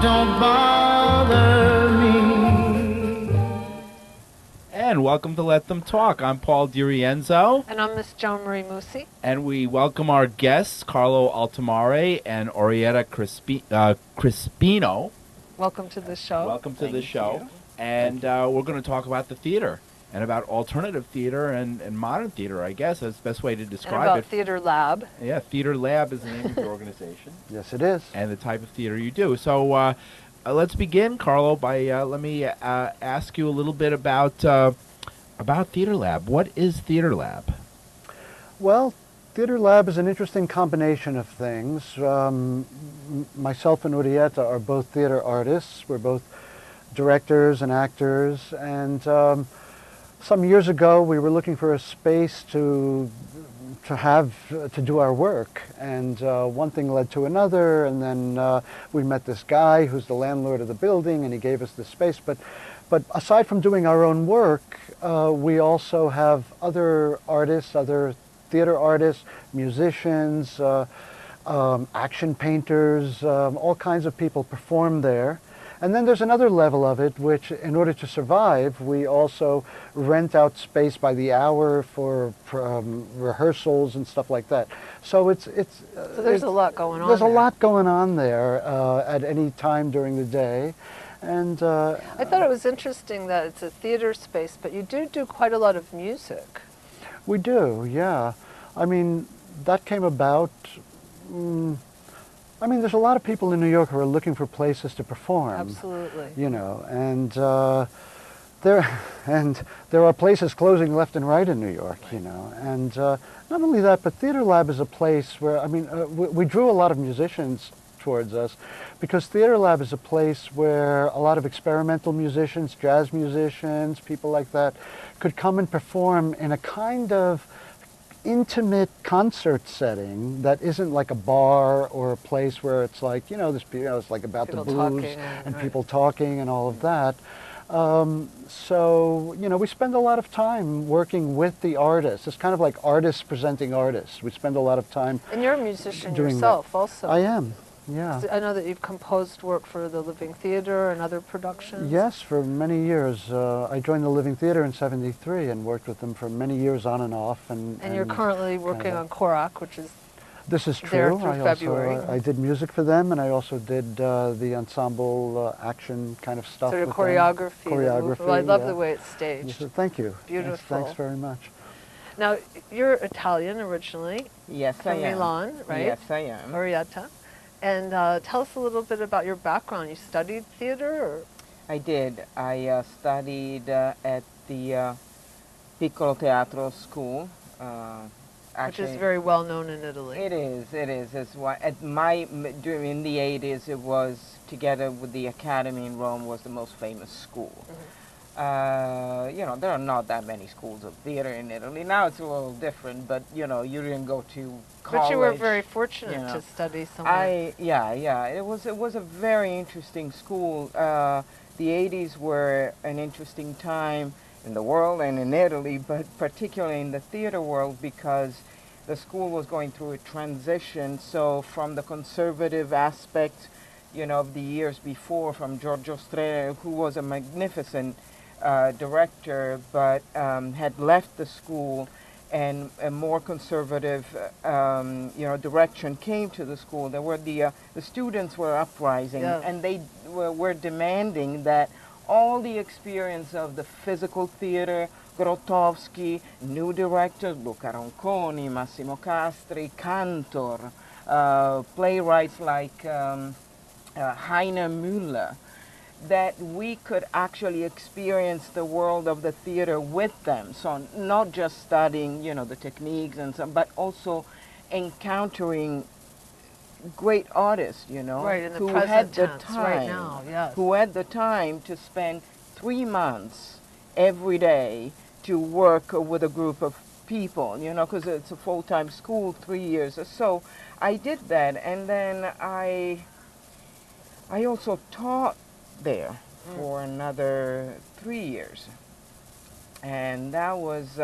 don't bother me. And welcome to Let Them Talk. I'm Paul DiRienzo. And I'm Miss Joan Marie Musi. And we welcome our guests, Carlo Altomari and Orietta Crispino. Welcome to the show. Welcome to the show. And we're going to talk about the theater and about alternative theater and modern theater, I guess. That's the best way to describe and about it. Theaterlab. Yeah, Theaterlab is the name of your organization. Yes, it is. And the type of theater you do. So let's begin, Carlo, by let me ask you a little bit about Theaterlab. What is Theaterlab? Well, Theaterlab is an interesting combination of things. Myself and Orietta are both theater artists. We're both directors and actors. And some years ago, we were looking for a space to do our work, and one thing led to another, and then we met this guy who's the landlord of the building, and he gave us this space. But aside from doing our own work, we also have other artists, other theater artists, musicians, action painters, all kinds of people perform there. And then there's another level of it, which in order to survive, we also rent out space by the hour for rehearsals and stuff like that. So so there's a lot going on. There's a lot going on there at any time during the day. And I thought it was interesting that it's a theater space, but you do quite a lot of music. We do, yeah. I mean, that came about. I mean, there's a lot of people in New York who are looking for places to perform. Absolutely. You know, and there are places closing left and right in New York. You know, and not only that, but Theaterlab is a place where, I mean, we drew a lot of musicians towards us, because Theaterlab is a place where a lot of experimental musicians, jazz musicians, people like that, could come and perform in a kind of intimate concert setting that isn't like a bar or a place where it's like, it's like about people the booze and right. people talking and all of that. So, we spend a lot of time working with the artists. It's kind of like artists presenting artists. We spend a lot of time. And you're a musician doing yourself that. also. I am. Yeah. I know that you've composed work for the Living Theater and other productions. Yes, for many years. I joined the Living Theater in '73 and worked with them for many years on and off. And you're currently working on Korak, which is this is true. there through February. I did music for them, and I also did the ensemble action kind of stuff. Sort of with choreography. Choreography. Well, I love the way it's staged. Thank you. Beautiful. Yes, thanks very much. Now, you're Italian originally. Yes, I am. From Milan, right? Yes, I am. Orietta. And tell us a little bit about your background. You studied theater? Or? I did. I studied at the Piccolo Teatro school. Which is very well known in Italy. It is. It's why during the 80s, it was, together with the Academy in Rome, was the most famous school. Mm-hmm. There are not that many schools of theater in Italy. Now it's a little different, but you didn't go to college. But you were very fortunate to study somewhere. It was a very interesting school. The 80s were an interesting time in the world and in Italy, but particularly in the theater world, because the school was going through a transition. So from the conservative aspect, of the years before, from Giorgio Strehler, who was a magnificent director, but had left the school, and a more conservative, direction came to the school. There were the students were uprising, and they were demanding that all the experience of the physical theater, Grotowski, new directors, Luca Ronconi, Massimo Castri, Cantor, playwrights like Heiner Müller, that we could actually experience the world of the theater with them. So not just studying, the techniques and so, but also encountering great artists, right, in the who present had the tense, time, right now, yes. who had the time to spend 3 months every day to work with a group of people, because it's a full-time school, 3 years or so. I did that, and then I also taught there for another 3 years, and that was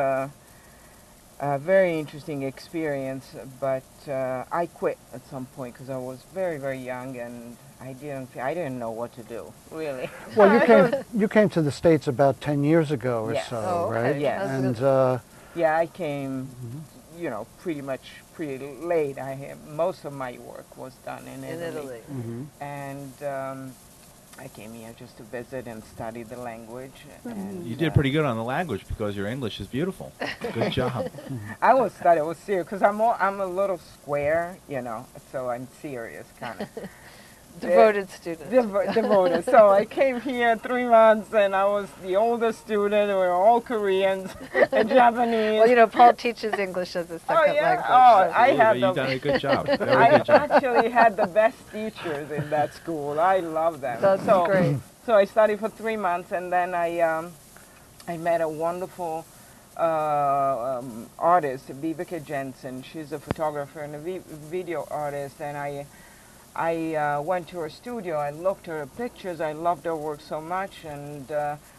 A very interesting experience, but I quit at some point because I was very, very young and I didn't know what to do, really. Well, you came to the States about 10 years ago or Yes. so, Oh, okay. right? Yes. And Yeah, I came, pretty late. Most of my work was done in In Italy. and I came here just to visit and study the language. And You did pretty good on the language because your English is beautiful. Good job. I was serious because I'm a little square, so I'm serious kind of. Devoted student. Devoted. So I came here 3 months, and I was the oldest student. We were all Koreans and Japanese. Well, Paul teaches English as a second language. Oh, I had You've done a good job. Very I good job. actually had the best teachers in that school. I love them. That's great. So I studied for 3 months, and then I met a wonderful artist, Viveka Jensen. She's a photographer and a video artist, and I went to her studio. I looked at her pictures. I loved her work so much, and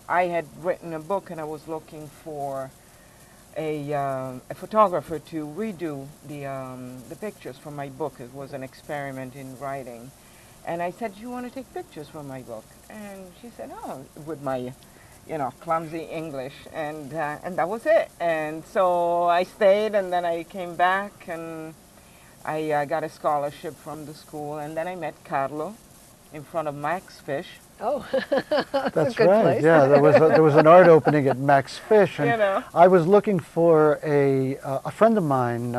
I had written a book, and I was looking for a photographer to redo the pictures from my book. It was an experiment in writing, and I said, "Do you want to take pictures from my book?" And she said, "Oh," with my, clumsy English, and that was it. And so I stayed, and then I came back, and I got a scholarship from the school, and then I met Carlo in front of Max Fish. Oh, that's a good right. place. Yeah, there was an art opening at Max Fish, and I was looking for a friend of mine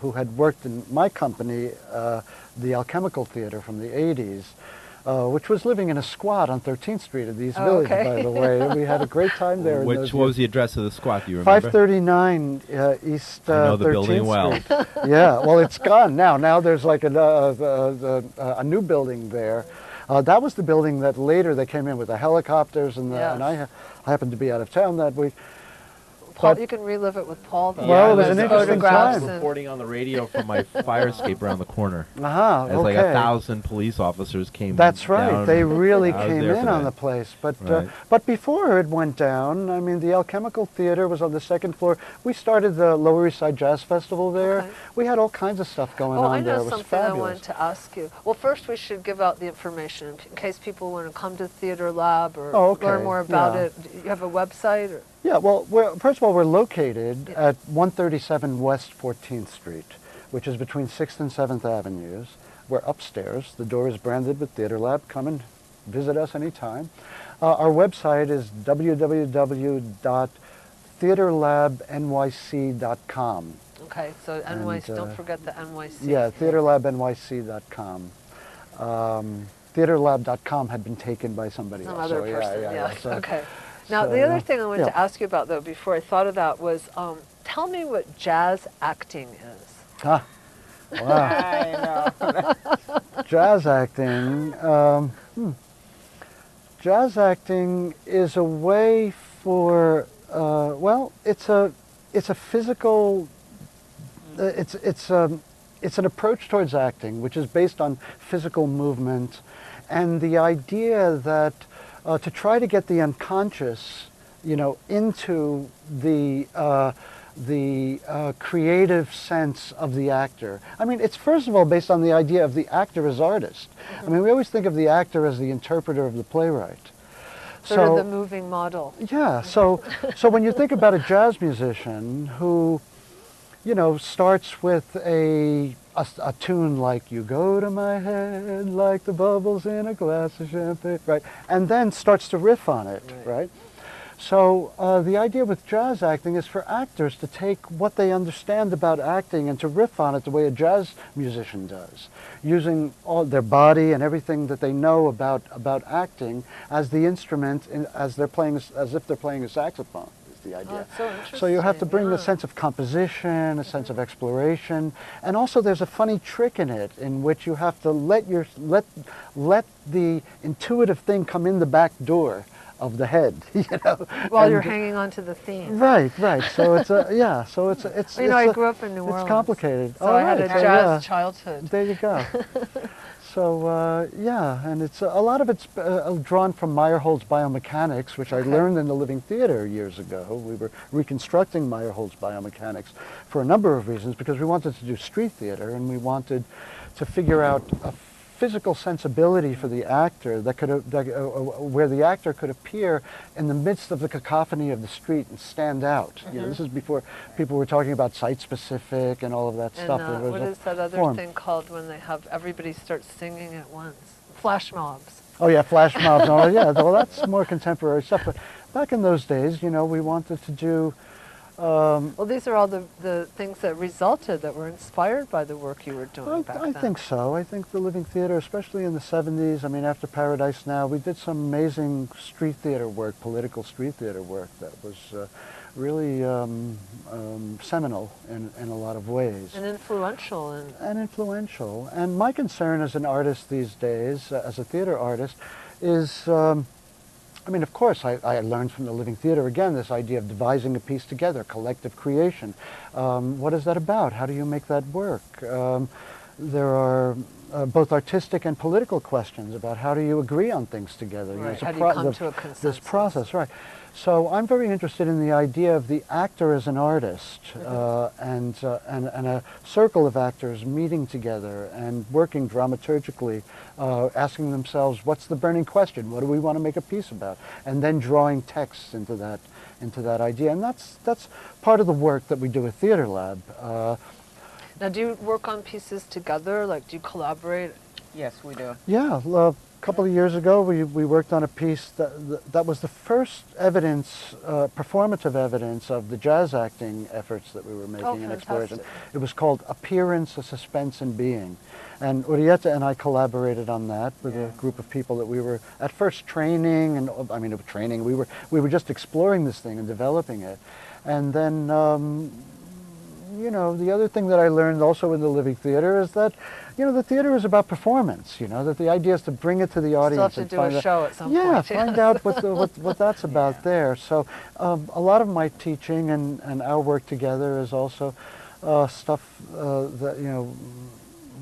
who had worked in my company, the Alchemical Theater from the 80s. Which was living in a squat on 13th Street of the East Village, by the way. We had a great time there. What was the address of the squat? Do you remember? 539 East. I know the 13th building well. Street. Yeah, well, it's gone now. Now there's like a new building there. That was the building that later they came in with the helicopters, and I happened to be out of town that week. Paul, you can relive it with Paul, though. Well, it was There's an interesting photographs time. and- Reporting on the radio from my fire escape around the corner. As As like 1,000 police officers came That's right. down. They really I was came there in for on that. the place. But Right. but before it went down, I mean, the Alchemical Theater was on the second floor. We started the Lower East Side Jazz Festival there. Okay. We had all kinds of stuff going Oh, on I there. know It was something I fabulous. wanted to ask you. Well, first we should give out the information in case people want to come to Theaterlab or learn more about it. Do you have a website? Or? Yeah, well, first of all, we're located Yeah. at 137 West 14th Street, which is between 6th and 7th Avenues. We're upstairs. The door is branded with Theaterlab. Come and visit us anytime. Our website is www.theaterlabnyc.com. Okay, so NYC, don't forget the NYC. Yeah, theaterlabnyc.com. Theaterlab.com had been taken by somebody Some else. other so person, yeah. yes. So- Okay. Now, so, the other thing I wanted yeah. to ask you about, though, before I thought of that was, tell me what jazz acting is. Wow. I know. Jazz acting. Jazz acting is a way for, it's a physical, it's an approach towards acting which is based on physical movement, and the idea that to try to get the unconscious, into the creative sense of the actor. I mean, it's first of all based on the idea of the actor as artist. Mm-hmm. I mean, we always think of the actor as the interpreter of the playwright. Sort of the moving model. Yeah, so when you think about a jazz musician who, starts with a tune like "You Go to My Head Like the Bubbles in a Glass of Champagne," right, and then starts to riff on it, right? So the idea with jazz acting is for actors to take what they understand about acting and to riff on it the way a jazz musician does, using all their body and everything that they know about acting as the instrument, as if they're playing a saxophone. Is the idea. that's so interesting. So you have to bring the yeah. sense of composition, a sense of exploration, and also there's a funny trick in it in which you have to let the intuitive thing come in the back door of the head, you know. While you're hanging on to the theme. Right, right. So it's a, yeah, so it's Well, you know, I grew up in New Orleans. It's complicated. So I had a right. jazz childhood. There you go. So yeah, and it's a lot of it's drawn from Meyerhold's biomechanics, which I learned in the Living Theater years ago. We were reconstructing Meyerhold's biomechanics for a number of reasons, because we wanted to do street theater and we wanted to figure out a physical sensibility for the actor that could where the actor could appear in the midst of the cacophony of the street and stand out. You know, this is before people were talking about site-specific and all of that stuff. And what is that other thing called when they have everybody start singing at once? Flash mobs. Oh yeah, flash mobs and all that. Yeah, well that's more contemporary stuff. But back in those days, you know, we wanted to do well, these are all the things that resulted, that were inspired by the work you were doing back then. I think so. I think the Living Theater, especially in the 70s, I mean, after Paradise Now, we did some amazing street theater work, political street theater work that was really seminal in a lot of ways. And influential. And influential. And my concern as an artist these days, as a theater artist, is I mean, of course, I learned from the Living Theater, again, this idea of devising a piece together, collective creation. What is that about? How do you make that work? There are both artistic and political questions about how do you agree on things together. Right. You know, How do you come to a consensus? This process, right. So I'm very interested in the idea of the actor as an artist, and a circle of actors meeting together and working dramaturgically, asking themselves, what's the burning question? What do we want to make a piece about? And then drawing texts into that idea. And that's part of the work that we do at Theaterlab. Now, do you work on pieces together? Like, do you collaborate? Yes, we do. Yeah, a couple of years ago, we worked on a piece that was the first evidence, performative evidence of the jazz acting efforts that we were making in exploration. It was called Appearance, a Suspense in Being. And Orietta and I collaborated on that with a group of people that we were at first training, and I mean, training, we were just exploring this thing and developing it. And then, you know, the other thing that I learned also in the Living Theater is that, you know, the theater is about performance, you know, that the idea is to bring it to the audience. Still have to do a show at some point. Yeah, find out what that's about there. So a lot of my teaching and our work together is also stuff that, you know,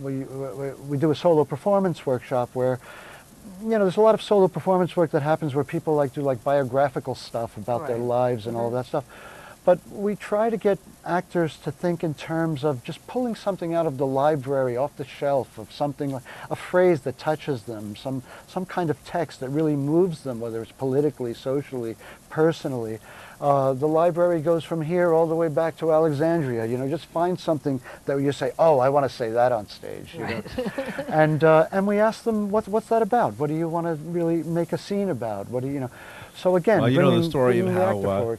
we do a solo performance workshop where, you know, there's a lot of solo performance work that happens where people do biographical stuff about their lives and all that stuff. But we try to get actors to think in terms of just pulling something out of the library, off the shelf, of something like a phrase that touches them, some kind of text that really moves them, whether it's politically, socially, personally. The library goes from here all the way back to Alexandria. You know, just find something that you say, oh, I want to say that on stage. You know? And we ask them, what's that about? What do you want to really make a scene about? What do you know? So again, well, you know the story of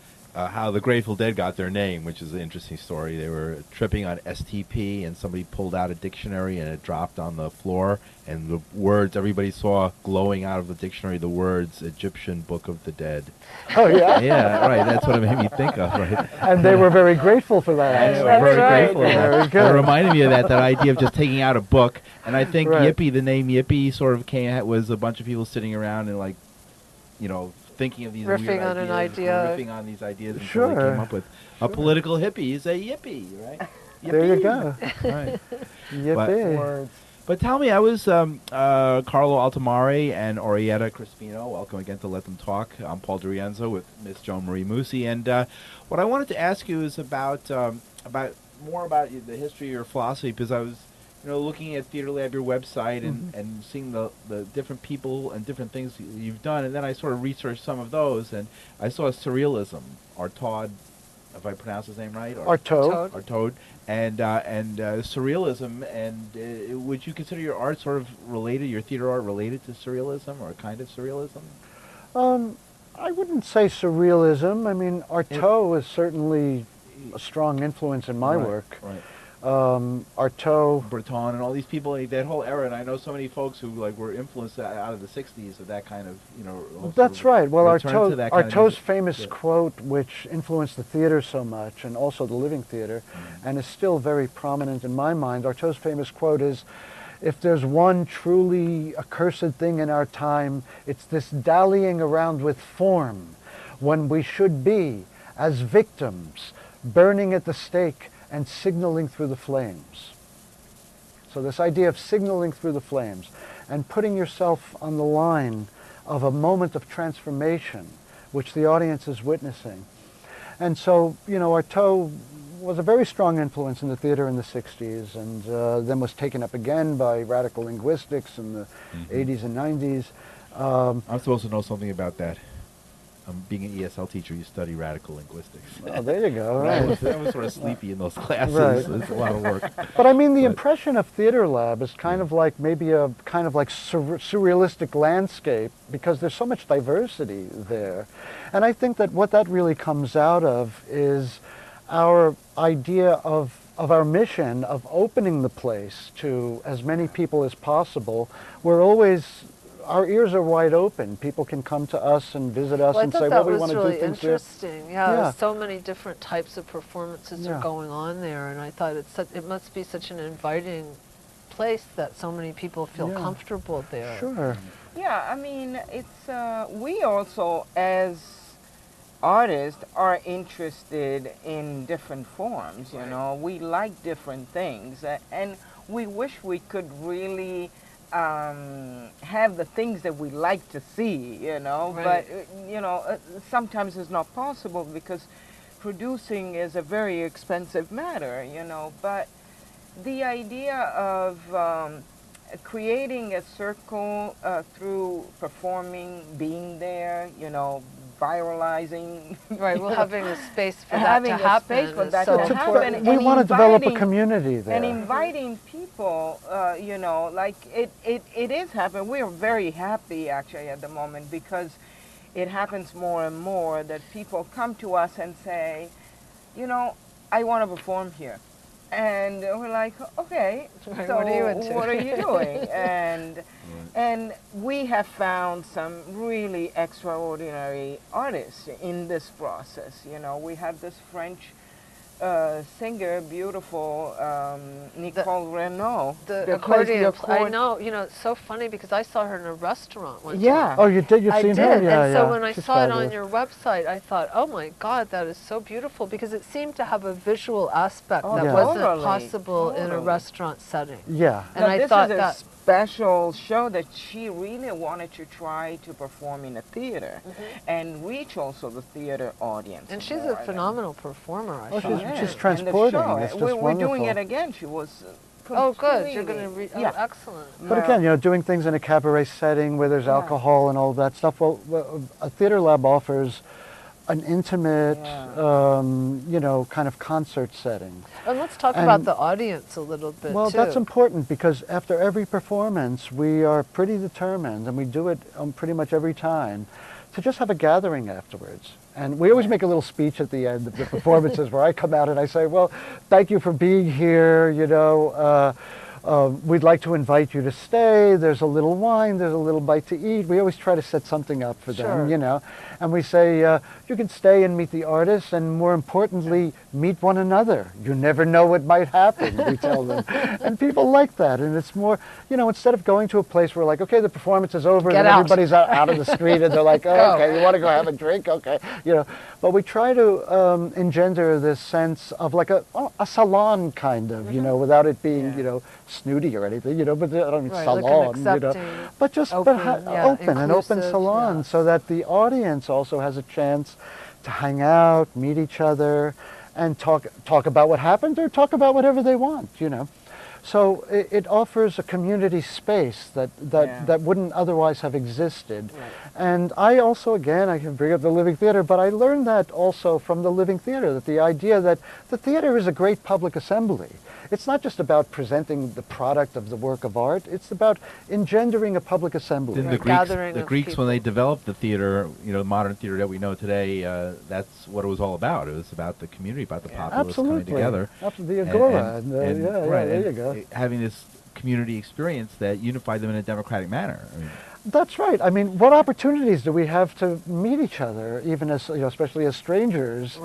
how the Grateful Dead got their name, which is an interesting story. They were tripping on STP, and somebody pulled out a dictionary, and it dropped on the floor, and the words, everybody saw glowing out of the dictionary, the words, Egyptian Book of the Dead. Oh, yeah? Yeah, right, that's what it made me think of, right? And they were very grateful for that. They were very grateful. Very good. It reminded me of that idea of just taking out a book, and I think Yippee, the name Yippee sort of was a bunch of people sitting around and, like, you know, thinking of these riffing on an idea, riffing on these ideas until they came up with a political hippie. You say yippee, right? Yippee. There you go. Right. Yippee. But tell me, I was Carlo Altomari and Orietta Crispino. Welcome again to Let Them Talk. I'm Paul DiRienzo with Miss Joan Marie Musi, and what I wanted to ask you is about more about the history of your philosophy, because I was, you know, looking at Theaterlab, your website, and seeing the different people and different things you've done, and then I sort of researched some of those, and I saw surrealism, Artaud, if I pronounce his name right, Artaud, and surrealism, and would you consider your art sort of related, your theater art related to surrealism, or a kind of surrealism? I wouldn't say surrealism. I mean, Artaud is certainly a strong influence in my work. Right. Artaud, Breton, and all these people, that whole era, and I know so many folks who were influenced out of the '60s of that kind of, you know. That's right. Well, Artaud's famous quote, which influenced the theater so much, and also the Living Theater, and is still very prominent in my mind. Artaud's famous quote is, if there's one truly accursed thing in our time, it's this dallying around with form, when we should be, as victims, burning at the stake and signaling through the flames. So this idea of signaling through the flames and putting yourself on the line of a moment of transformation, which the audience is witnessing. And so, you know, Artaud was a very strong influence in the theater in the 60s, and then was taken up again by radical linguistics in the 80s and 90s. I'm supposed to know something about that. Being an ESL teacher, you study radical linguistics. Oh, there you go. Right. I was sort of sleepy in those classes. Right. It's a lot of work. But I mean, the impression of Theaterlab is kind of like maybe a kind of like surrealistic landscape, because there's so much diversity there. And I think that what that really comes out of is our idea of our mission of opening the place to as many people as possible. We're always, our ears are wide open. People can come to us and visit us and say, well, we want to do things here. Interesting. Yeah, there's so many different types of performances are going on there, and I thought it must be such an inviting place that so many people feel comfortable there. Sure. Yeah, I mean, it's we also, as artists, are interested in different forms. You know, we like different things, and we wish we could really have the things that we like to see, you know, but, you know, sometimes it's not possible because producing is a very expensive matter, you know, but the idea of creating a circle through performing, being there, you know, viralizing. Right, well, having a space for that to happen. We want to develop a community there. And inviting people, you know, like it is happening. We're very happy actually at the moment, because it happens more and more that people come to us and say, you know, I want to perform here. And we're like, okay, so what are you doing? And we have found some really extraordinary artists in this process. You know, we have this French singer, beautiful Nicole Renaud. The accordion. I know. You know, it's so funny because I saw her in a restaurant one time. Oh, you did? You've seen her? Yeah, and so when I saw it on your website, I thought, oh my God, that is so beautiful, because it seemed to have a visual aspect that wasn't possible in a restaurant setting. Yeah. And I thought that special show that she really wanted to try to perform in a theater and reach also the theater audience. And she's a phenomenal performer, I thought. She's transporting. It's just we're doing it again. She was oh, good. You're going to oh, excellent. But again, you know, doing things in a cabaret setting where there's alcohol and all that stuff, well, a Theaterlab offers an intimate, you know, kind of concert setting. And let's talk about the audience a little bit, well, that's important, because after every performance, we are pretty determined, and we do it pretty much every time, to just have a gathering afterwards. And we always make a little speech at the end of the performances where I come out and I say, well, thank you for being here, you know, we'd like to invite you to stay. There's a little wine, there's a little bite to eat. We always try to set something up for them, you know. And we say, you can stay and meet the artists, and more importantly, meet one another. You never know what might happen, we tell them. And people like that. And it's more, you know, instead of going to a place where like, okay, the performance is over, and everybody's out of the street, and they're like, oh, okay, you want to go have a drink? Okay, you know. But we try to engender this sense of like a salon kind of, you know, without it being, you know, snooty or anything, you know, but I don't mean salon, like you know, but just open an open salon, so that the audience also has a chance to hang out, meet each other, and talk about what happened, or talk about whatever they want, you know. So it offers a community space that wouldn't otherwise have existed. And I also, again, I can bring up the Living Theater, but I learned that also from the Living Theater, that the idea that the theater is a great public assembly. It's not just about presenting the product of the work of art, it's about engendering a public assembly. The Greeks when they developed the theater, you know, the modern theater that we know today, that's what it was all about. It was about the community, about the populace coming together. Absolutely, the agora. There you go. Having this community experience that unified them in a democratic manner. I mean, that's right. I mean, what opportunities do we have to meet each other, even as, you know, especially as strangers,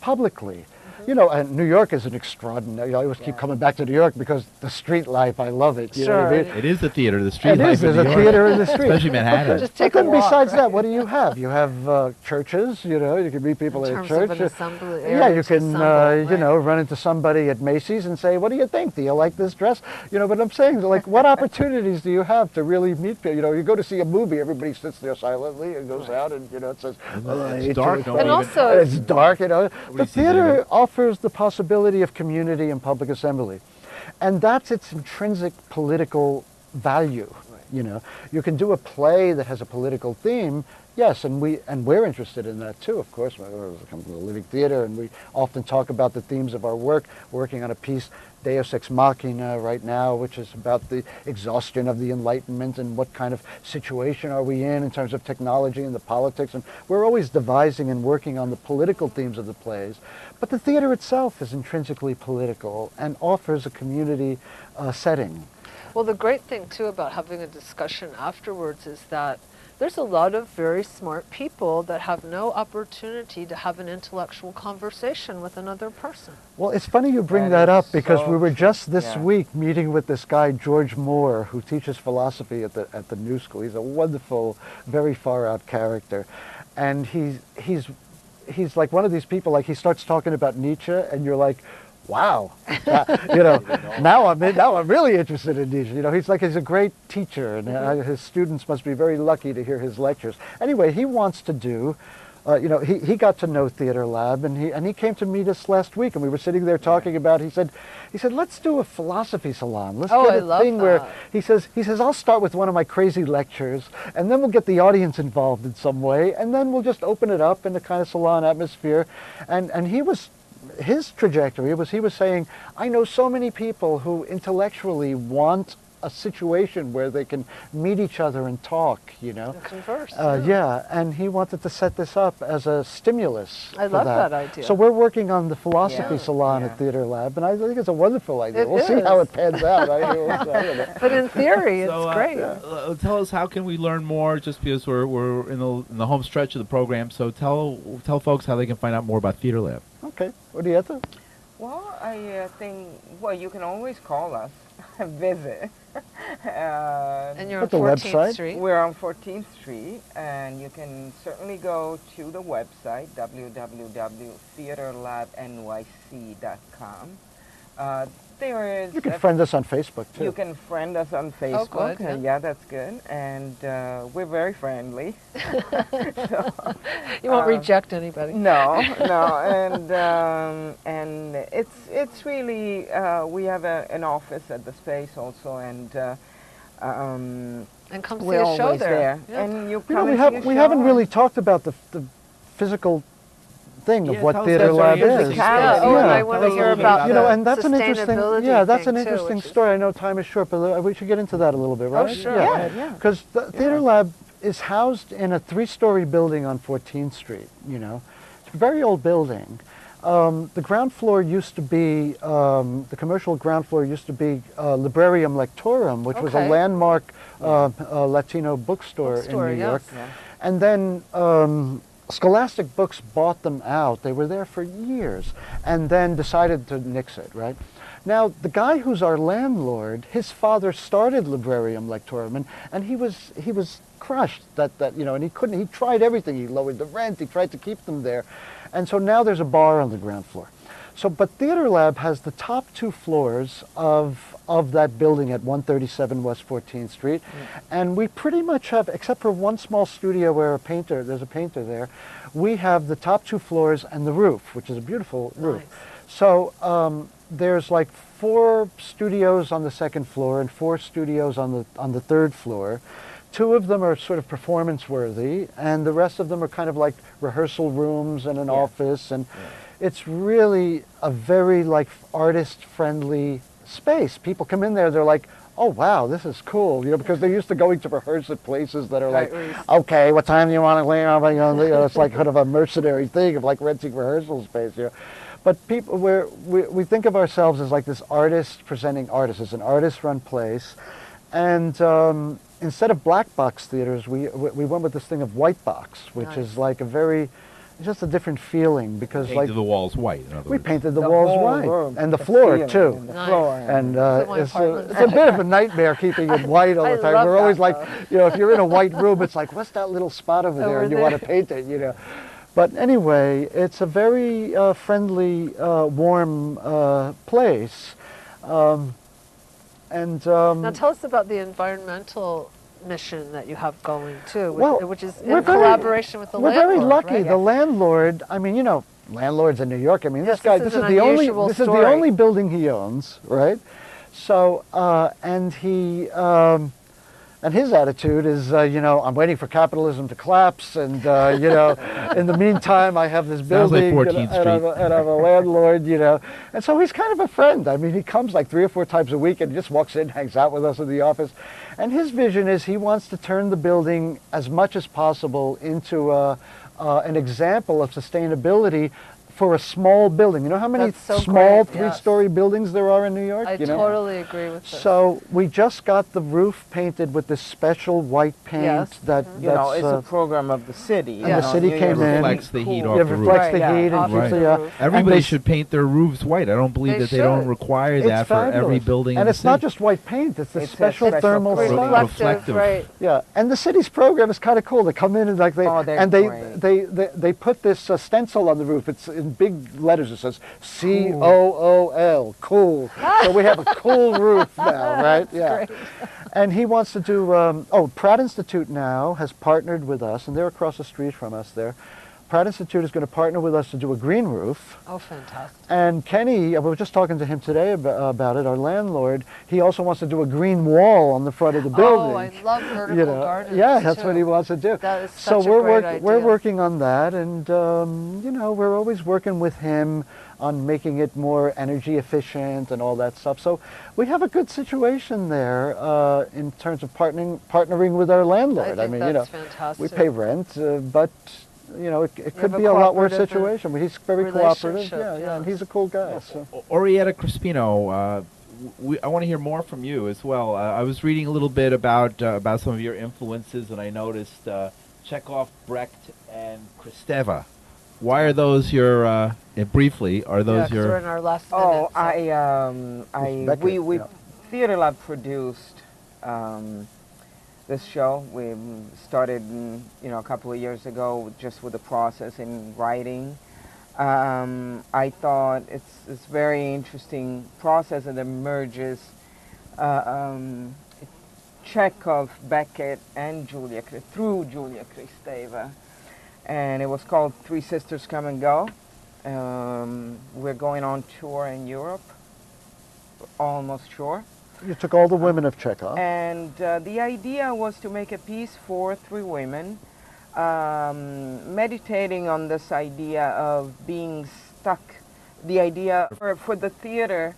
publicly? You know, and New York is an extraordinary, I always keep coming back to New York because the street life, I love it. You know what I mean? It is the theater, the street It life is, there's in a New York. theater in the street. Especially Manhattan. Just take But a then walk. besides that, what do you have? You have churches, you know, you can meet people In at a terms church. of an assembly Yeah, area you to can, assemble, you right. know, run into somebody at Macy's and say, what do you think? Do you like this dress? You know, but I'm saying, like, what opportunities do you have to really meet people? You know, you go to see a movie, everybody sits there silently and goes out and, you know, it says, It's dark. And also, it's dark, you know. The sees theater anybody. offers the possibility of community and public assembly. And that's its intrinsic political value, you know. You can do a play that has a political theme, yes, and we're interested in that too, of course. We're a living theater, and we often talk about the themes of our work. We're working on a piece, Deus Ex Machina, right now, which is about the exhaustion of the Enlightenment and what kind of situation are we in terms of technology and the politics. And we're always devising and working on the political themes of the plays. But the theater itself is intrinsically political and offers a community setting. well, the great thing too about having a discussion afterwards is that there's a lot of very smart people that have no opportunity to have an intellectual conversation with another person. Well, it's funny you bring That that up is because so we were just this yeah. week meeting with this guy, George Moore, who teaches philosophy at the New School. He's a wonderful, very far out character. And he's like one of these people, like he starts talking about Nietzsche and you're like, wow, you know, now I'm really interested in Nietzsche. You know, he's a great teacher, and his students must be very lucky to hear his lectures. Anyway, he wants to do, you know, he got to know Theaterlab, and he came to meet us last week, and we were sitting there talking about. He said, let's do a philosophy salon. Let's Oh, get I a love thing where that. he says I'll start with one of my crazy lectures, and then we'll get the audience involved in some way, and then we'll just open it up in a kind of salon atmosphere, and his trajectory was he was saying, I know so many people who intellectually want a situation where they can meet each other and talk, you know. And converse. Yeah, and he wanted to set this up as a stimulus. I for love that idea. So we're working on the philosophy Yeah, salon yeah. at Theaterlab, and I think it's a wonderful idea. It We'll see how is. it pans out. I don't know. But in theory, it's So, great. tell us, how can we learn more? Just because we're in the home stretch of the program, so tell folks how they can find out more about Theaterlab. Okay, Orietta? Well, I think, well, you can always call us, visit. And you're on At the 14th website? Street. We're on 14th Street, and you can certainly go to the website, www.theaterlabnyc.com. There is You can friend us on Facebook, too. you can friend us on Facebook. good, yeah. Yeah, that's good. And we're very friendly. You won't reject anybody. No, and it's really we have an office at the space also, and And come see we're a show always there. Yeah. And you You know, come we and see a we haven't show really and- talked about the physical thing Yeah, of what tell us Theaterlab that's very is. interesting. Yeah, Oh, and Yeah. I want to Tell us a hear little bit about about You know, that. and that's an interesting, sustainability yeah, that's thing an too, interesting which is- story. I know time is short, but we should get into that a little bit, right? sure. Yeah. Because the Theaterlab is housed in a 3-story building on 14th Street, you know. It's a very old building. The ground floor used to be, the commercial ground floor used to be Librarium Lectorum, which was a Okay. landmark Latino bookstore in New yes. York. Yeah. And then Scholastic Books bought them out. They were there for years and then decided to nix it, right? Now, the guy who's our landlord, his father started Librarium Lectorum, and he was crushed that you know, and he tried everything. He lowered the rent, he tried to keep them there. And so now there's a bar on the ground floor. So, but Theaterlab has the top 2 floors of that building at 137 West 14th Street. And we pretty much have, except for one small studio where there's a painter there, we have the top 2 floors and the roof, which is a beautiful roof. Nice. So there's like 4 studios on the 2nd floor and 4 studios on the 3rd floor. 2 of them are sort of performance worthy, and the rest of them are kind of like rehearsal rooms and an office, and it's really a very like artist friendly space. People come in there, they're like, oh wow, this is cool, you know, because they're used to going to rehearse at places that are like, okay, what time do you want to leave? You know, it's like kind of a mercenary thing of like renting rehearsal space, you know. But people, we think of ourselves as like this artist presenting artists. It's an artist-run place, and instead of black box theaters, we went with this thing of white box, which Nice. is like a very it's just a different feeling because Painted like the walls white, in other we words. painted the The walls whole white room, and the the floor ceiling too. and the Nice. floor. And That's what my it's apartment a bit of a nightmare keeping it white all I the time. love We're always that, like, though. if you're in a white room, it's like, what's that little spot over there? Over And you want to there. paint it. But anyway, it's a very friendly, warm place. Now tell us about the environmental mission that you have going too, which is we're in collaboration with the we're landlord. very lucky. right? The landlord, I mean, landlords in New York. I mean, Yes, this guy. this This is is an the only. unusual This is the story. only building he owns, right? So, and he. And his attitude is, I'm waiting for capitalism to collapse, and in the meantime, I have this Sounds like building, 14th and I'm a landlord, And so he's kind of a friend. I mean, he comes like 3 or 4 times a week, and he just walks in, hangs out with us in the office. And his vision is he wants to turn the building as much as possible into an example of sustainability for a small building. You know how many That's so small great, yes. 3-story buildings there are in New York? I totally agree with this. So we just got the roof painted with this special white paint Yes. that It's that's, a program of the city. and the city came in. Reflects the heat Cool. off it the roof. reflects Right, the yeah. heat and Off keeps the the roof. Everybody and should paint their roofs white. I don't believe They that they don't should. require it's that for every fabulous. building. And in it's the not city. just white paint; it's the It's a special special thermal coating. slab. Reflective. right? Yeah, and the city's program is kind of cool. They come in and like Oh, they're and great. they put this stencil on the roof. It's in big letters. It says COOL, cool. So we have a cool roof now, right? Yeah. Great. And he wants to do. Pratt Institute now has partnered with us, and they're across the street from us there. Pratt Institute is going to partner with us to do a green roof. Oh, fantastic. And Kenny, we were just talking to him today about it, our landlord, he also wants to do a green wall on the front of the building. Oh, I love vertical gardens. Yeah, that's too. what he wants to do. That is So such a we're great idea. we're working on that, and we're always working with him on making it more energy efficient and all that stuff. So we have a good situation there in terms of partnering with our landlord. I think that's fantastic. we pay rent, but it could have be a a lot worse cooperative situation. But he's very cooperative. relationship, Yeah, and yes. he's a cool guy. So. Orietta Crispino, I want to hear more from you as well. I was reading a little bit about some of your influences, and I noticed Chekhov, Brecht, and Kristeva. Why are those your? Briefly, are those 'cause we're your? in our last minute. Oh, so- Beckett, we yeah. Theaterlab produced this show. We started, a couple of years ago just with the process in writing. I thought it's very interesting process that emerges. Chekhov, Beckett, and through Julia Kristeva, and it was called Three Sisters Come and Go. We're going on tour in Europe, almost sure. You took all the women of Chekhov. And the idea was to make a piece for 3 women, meditating on this idea of being stuck. The idea for the theater,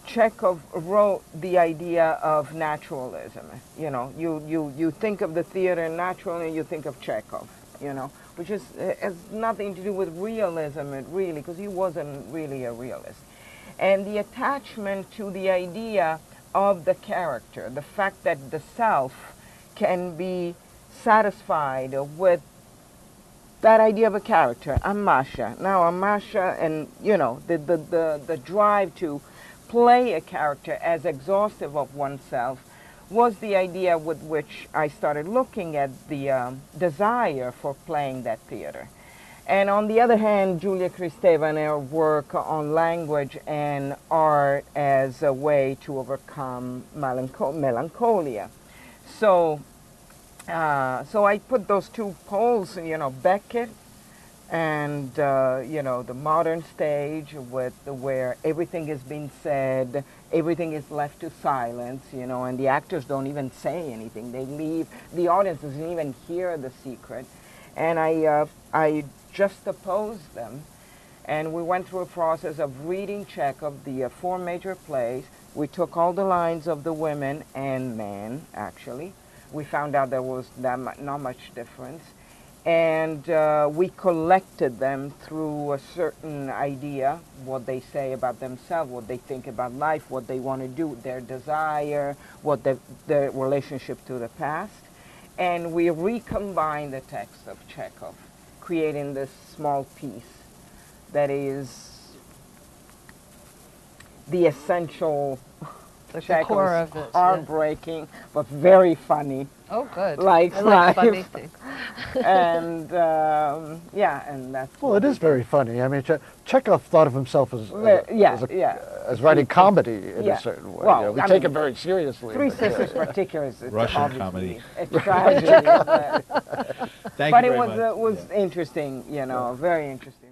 Chekhov wrote the idea of naturalism. You think of the theater naturally, you think of Chekhov, which has nothing to do with realism, because he wasn't really a realist. And the attachment to the idea of the character, the fact that the self can be satisfied with that idea of a character. I'm Masha. Now I'm Masha, and the drive to play a character as exhaustive of oneself was the idea with which I started looking at the desire for playing that theater. And on the other hand, Julia Kristeva and her work on language and art as a way to overcome melancholia. So I put those 2 poles, Beckett and the modern stage where everything is being said, everything is left to silence, and the actors don't even say anything. They leave. The audience doesn't even hear the secret. And I juxtaposed them, and we went through a process of reading Chekhov, the 4 major plays. We took all the lines of the women and men, actually. We found out there was not much difference. And we collected them through a certain idea, what they say about themselves, what they think about life, what they want to do, their desire, their relationship to the past. And we recombined the text of Chekhov, creating this small piece that is the essential Like the core of it. Yeah. heartbreaking, but very funny. Oh, good. Like I like funny life. things. And yeah, and that's Well, what it is very funny. I mean, Chekhov thought of himself as as writing comedy in Yeah. a certain way. Well, You know, we I take mean, it very seriously. Three but, Sisters particularly is Russian obviously comedy. a tragedy. Thank But you it very was much. it was interesting, you know, very interesting.